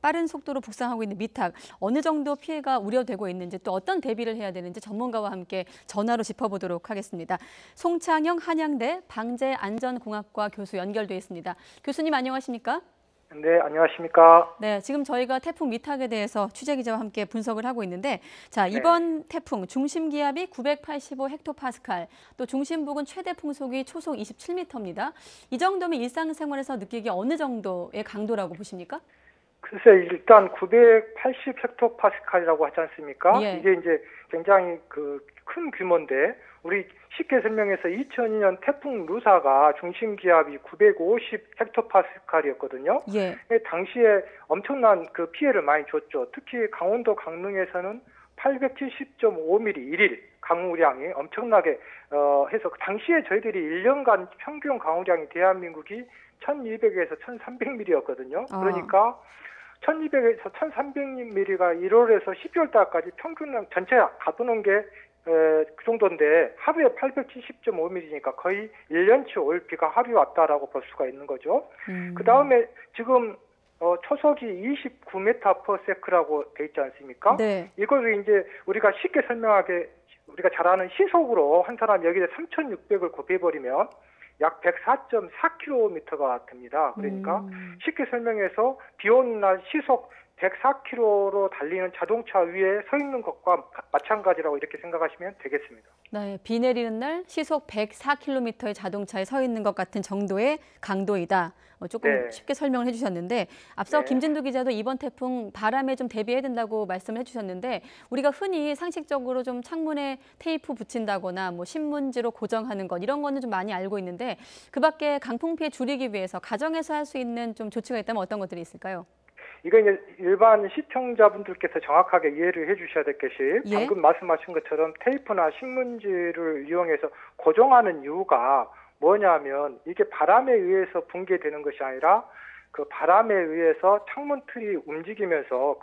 빠른 속도로 북상하고 있는 미탁, 어느 정도 피해가 우려되고 있는지 또 어떤 대비를 해야 되는지 전문가와 함께 전화로 짚어보도록 하겠습니다. 송창영 한양대 방재안전공학과 교수 연결돼 있습니다. 교수님 안녕하십니까? 네, 안녕하십니까? 네, 지금 저희가 태풍 미탁에 대해서 취재 기자와 함께 분석을 하고 있는데, 자, 이번 태풍 중심 기압이 985 헥토파스칼, 또 중심 부근 최대 풍속이 초속 27m입니다. 이 정도면 일상생활에서 느끼기 어느 정도의 강도라고 보십니까? 글쎄, 일단 980 헥토파스칼이라고 하지 않습니까? 예. 이게 이제 굉장히 큰 규모인데, 우리 쉽게 설명해서 2002년 태풍 루사가 중심 기압이 950 헥토파스칼이었거든요. 예. 당시에 엄청난 그 피해를 많이 줬죠. 특히 강원도 강릉에서는 870.5mm 일일 강우량이 엄청나게 해서 당시에 저희들이 1년간 평균 강우량이 대한민국이 1200에서 1300mm였거든요. 그러니까 1200에서 1300mm가 1월에서 12월 달까지 평균 전체 가보는 게 그 정도인데 하루에 870.5mm니까 거의 1년치 올 비가 하루에 왔다라고 볼 수가 있는 거죠. 그 다음에 지금 초속이 29m/s라고 돼 있지 않습니까? 네. 이걸 이제 우리가 쉽게 설명하게 우리가 잘 아는 시속으로 한 사람 여기에 3,600을 곱해버리면 약 104.4km가 됩니다. 그러니까 쉽게 설명해서 비 오는 날 시속 104km로 달리는 자동차 위에 서 있는 것과 마찬가지라고 이렇게 생각하시면 되겠습니다. 네, 비 내리는 날 시속 104km의 자동차에 서 있는 것 같은 정도의 강도이다. 조금 쉽게 설명을 해주셨는데 앞서 김진두 기자도 이번 태풍 바람에 좀 대비해야 된다고 말씀을 해주셨는데 우리가 흔히 상식적으로 좀 창문에 테이프 붙인다거나 뭐 신문지로 고정하는 것 이런 거는 좀 많이 알고 있는데 그 밖에 강풍 피해 줄이기 위해서 가정에서 할 수 있는 좀 조치가 있다면 어떤 것들이 있을까요? 이거 이제 일반 시청자분들께서 정확하게 이해를 해주셔야 될 것이 방금 말씀하신 것처럼 테이프나 신문지를 이용해서 고정하는 이유가 뭐냐면 이게 바람에 의해서 붕괴되는 것이 아니라 그 바람에 의해서 창문 틀이 움직이면서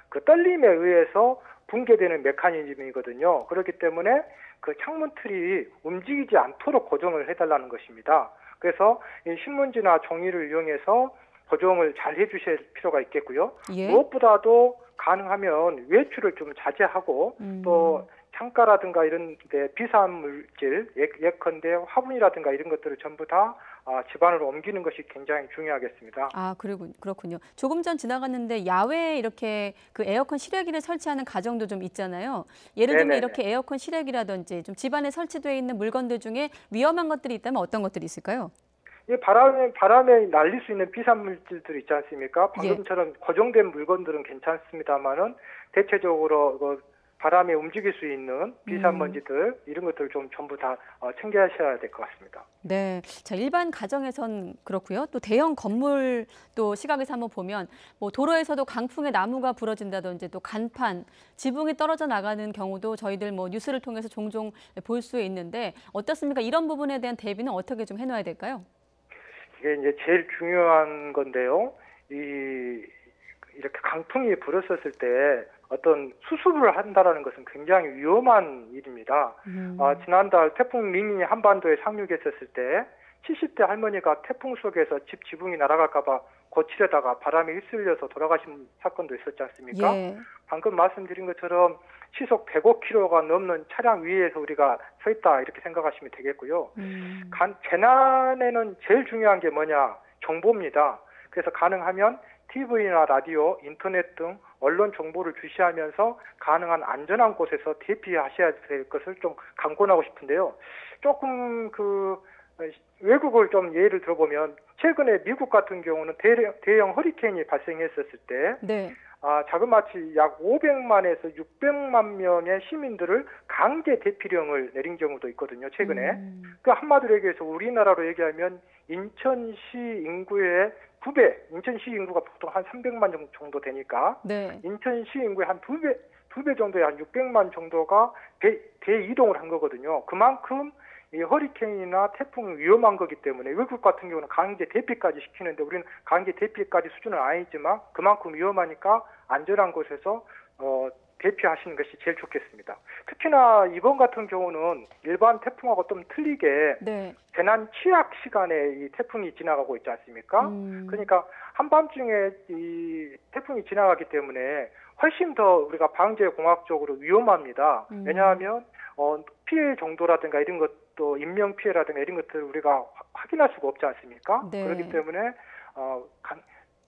그 떨림에 의해서 붕괴되는 메커니즘이거든요. 그렇기 때문에 그 창문 틀이 움직이지 않도록 고정을 해달라는 것입니다. 그래서 이 신문지나 종이를 이용해서 고정을 잘 해주실 필요가 있겠고요. 무엇보다도 가능하면 외출을 좀 자제하고 또 창가라든가 이런 데 비산물질, 예컨대 화분이라든가 이런 것들을 전부 다 집안으로 옮기는 것이 굉장히 중요하겠습니다. 아, 그렇군요. 조금 전 지나갔는데 야외에 이렇게 그 에어컨 실외기를 설치하는 가정도 좀 있잖아요. 예를 들면 이렇게 에어컨 실외기라든지 좀 집안에 설치되어 있는 물건들 중에 위험한 것들이 있다면 어떤 것들이 있을까요? 바람에 날릴 수 있는 비산물질들 있지 않습니까? 방금처럼 고정된 물건들은 괜찮습니다만은 대체적으로 바람에 움직일 수 있는 비산먼지들 이런 것들 좀 전부 다 챙겨하셔야 될 것 같습니다. 네, 자 일반 가정에선 그렇고요. 또 대형 건물 또 시각에서 한번 보면 뭐 도로에서도 강풍에 나무가 부러진다든지 또 간판, 지붕이 떨어져 나가는 경우도 저희들 뭐 뉴스를 통해서 종종 볼 수 있는데 어떻습니까? 이런 부분에 대한 대비는 어떻게 좀 해놔야 될까요? 이게 이제 제일 중요한 건데요. 이렇게 강풍이 불었었을 때 어떤 수습을 한다라는 것은 굉장히 위험한 일입니다. 지난달 태풍 링이 한반도에 상륙했었을 때 70대 할머니가 태풍 속에서 집 지붕이 날아갈까봐 고치려다가 바람에 휩쓸려서 돌아가신 사건도 있었지 않습니까? 방금 말씀드린 것처럼 시속 105km가 넘는 차량 위에서 우리가 서 있다 이렇게 생각하시면 되겠고요. 재난에는 제일 중요한 게 뭐냐? 정보입니다. 그래서 가능하면 TV나 라디오, 인터넷 등 언론 정보를 주시하면서 가능한 안전한 곳에서 대피하셔야 될 것을 좀 강권하고 싶은데요. 조금 외국을 좀 예를 들어보면 최근에 미국 같은 경우는 대형 허리케인이 발생했었을 때 자그마치 약 500만에서 600만 명의 시민들을 강제 대피령을 내린 경우도 있거든요. 최근에. 그 한마디로 얘기해서 우리나라로 얘기하면 인천시 인구의 2배, 인천시 인구가 보통 한 300만 정도 되니까 인천시 인구의 한 2배 정도의 한 600만 정도가 대이동을 한 거거든요. 그만큼 이 허리케인이나 태풍이 위험한 거기 때문에 외국 같은 경우는 강제 대피까지 시키는데 우리는 강제 대피까지 수준은 아니지만 그만큼 위험하니까 안전한 곳에서 대피하시는 것이 제일 좋겠습니다. 특히나 이번 같은 경우는 일반 태풍하고 좀 틀리게 네. 재난 취약 시간에 이 태풍이 지나가고 있지 않습니까? 그러니까 한밤중에 이 태풍이 지나가기 때문에 훨씬 더 우리가 방제 공학적으로 위험합니다. 왜냐하면 피해 정도라든가 이런 것도 인명 피해라든가 이런 것들을 우리가 확인할 수가 없지 않습니까? 네. 그렇기 때문에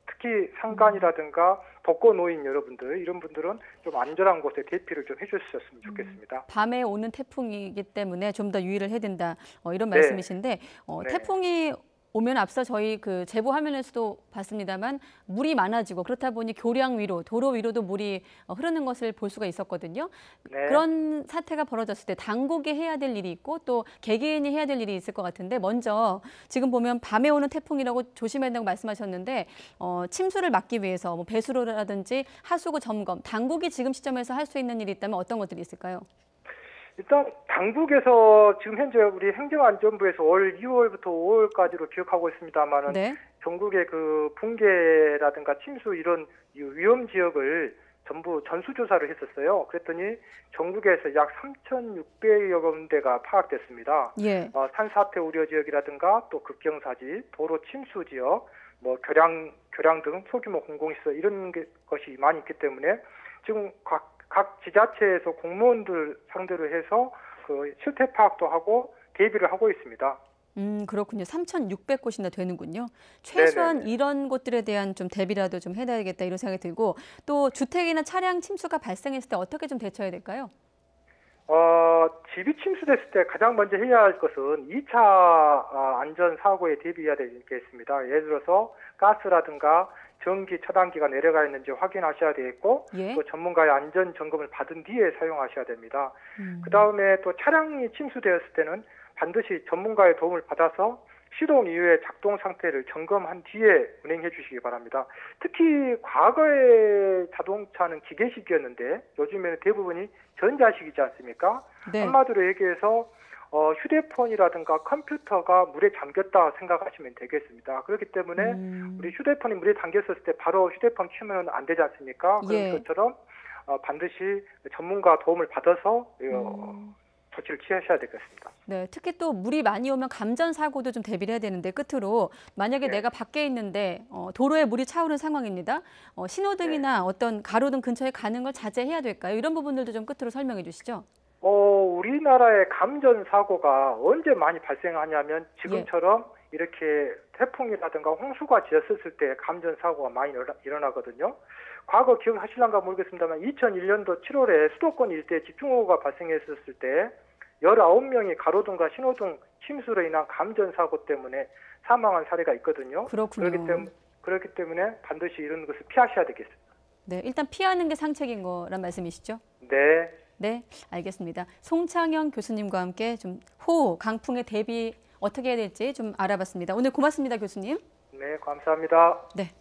특히 상간이라든가 독거 노인 여러분들 이런 분들은 좀 안전한 곳에 대피를 좀 해주셨으면 좋겠습니다. 밤에 오는 태풍이기 때문에 좀 더 유의를 해야 된다. 이런 네. 말씀이신데 네. 태풍이 오면 앞서 저희 그 제보 화면에서도 봤습니다만 물이 많아지고 그렇다 보니 교량 위로, 도로 위로도 물이 흐르는 것을 볼 수가 있었거든요. 네. 그런 사태가 벌어졌을 때 당국이 해야 될 일이 있고 또 개개인이 해야 될 일이 있을 것 같은데 먼저 지금 보면 밤에 오는 태풍이라고 조심해야 된다고 말씀하셨는데 침수를 막기 위해서 뭐 배수로라든지 하수구 점검, 당국이 지금 시점에서 할 수 있는 일이 있다면 어떤 것들이 있을까요? 일단 당국에서 지금 현재 우리 행정안전부에서 올 2월부터 5월까지로 기억하고 있습니다만은 네. 전국의 그 붕괴라든가 침수 이런 위험 지역을 전부 전수조사를 했었어요. 그랬더니 전국에서 약 3,600여 군데가 파악됐습니다. 예. 산사태 우려 지역이라든가 또 급경사지, 도로 침수 지역, 뭐 교량 등 소규모 공공시설 이런 것이 많이 있기 때문에 지금 각 지자체에서 공무원들 상대로 해서 그 실태 파악도 하고 대비를 하고 있습니다. 그렇군요. 3,600곳이나 되는군요. 최소한 네네. 이런 곳들에 대한 좀 대비라도 좀 해야겠다 이런 생각이 들고 또 주택이나 차량 침수가 발생했을 때 어떻게 좀 대처해야 될까요? 집이 침수됐을 때 가장 먼저 해야 할 것은 2차 안전 사고에 대비해야 되겠습니다. 예를 들어서 가스라든가 전기 차단기가 내려가 있는지 확인하셔야 되겠고 예. 또 전문가의 안전 점검을 받은 뒤에 사용하셔야 됩니다. 그다음에 또 차량이 침수되었을 때는 반드시 전문가의 도움을 받아서 시동 이후에 작동 상태를 점검한 뒤에 운행해 주시기 바랍니다. 특히 과거의 자동차는 기계식이었는데 요즘에는 대부분이 전자식이지 않습니까? 네. 한마디로 얘기해서 휴대폰이라든가 컴퓨터가 물에 잠겼다 생각하시면 되겠습니다. 그렇기 때문에 우리 휴대폰이 물에 잠겼을 때 바로 휴대폰 켜면 안 되지 않습니까? 예. 그런 것처럼 반드시 전문가 도움을 받아서 조치를 취하셔야 되겠습니다. 네, 특히 또 물이 많이 오면 감전 사고도 좀 대비를 해야 되는데 끝으로 만약에 네. 내가 밖에 있는데 도로에 물이 차오른 상황입니다. 신호등이나 어떤 가로등 근처에 가는 걸 자제해야 될까요? 이런 부분들도 좀 끝으로 설명해 주시죠. 우리나라의 감전 사고가 언제 많이 발생하냐면 지금처럼 이렇게 태풍이라든가 홍수가 지었을 때 감전 사고가 많이 일어나거든요. 과거 기억하실런가 모르겠습니다만 2001년도 7월에 수도권 일대 집중호우가 발생했었을 때 19명이 가로등과 신호등 침수로 인한 감전 사고 때문에 사망한 사례가 있거든요. 그렇군요. 그렇기 때문에 반드시 이런 것을 피하셔야 되겠습니다. 네, 일단 피하는 게 상책인 거란 말씀이시죠? 네. 네, 알겠습니다. 송창영 교수님과 함께 좀 호우, 강풍에 대비 어떻게 해야 될지 좀 알아봤습니다. 오늘 고맙습니다, 교수님. 네, 감사합니다. 네.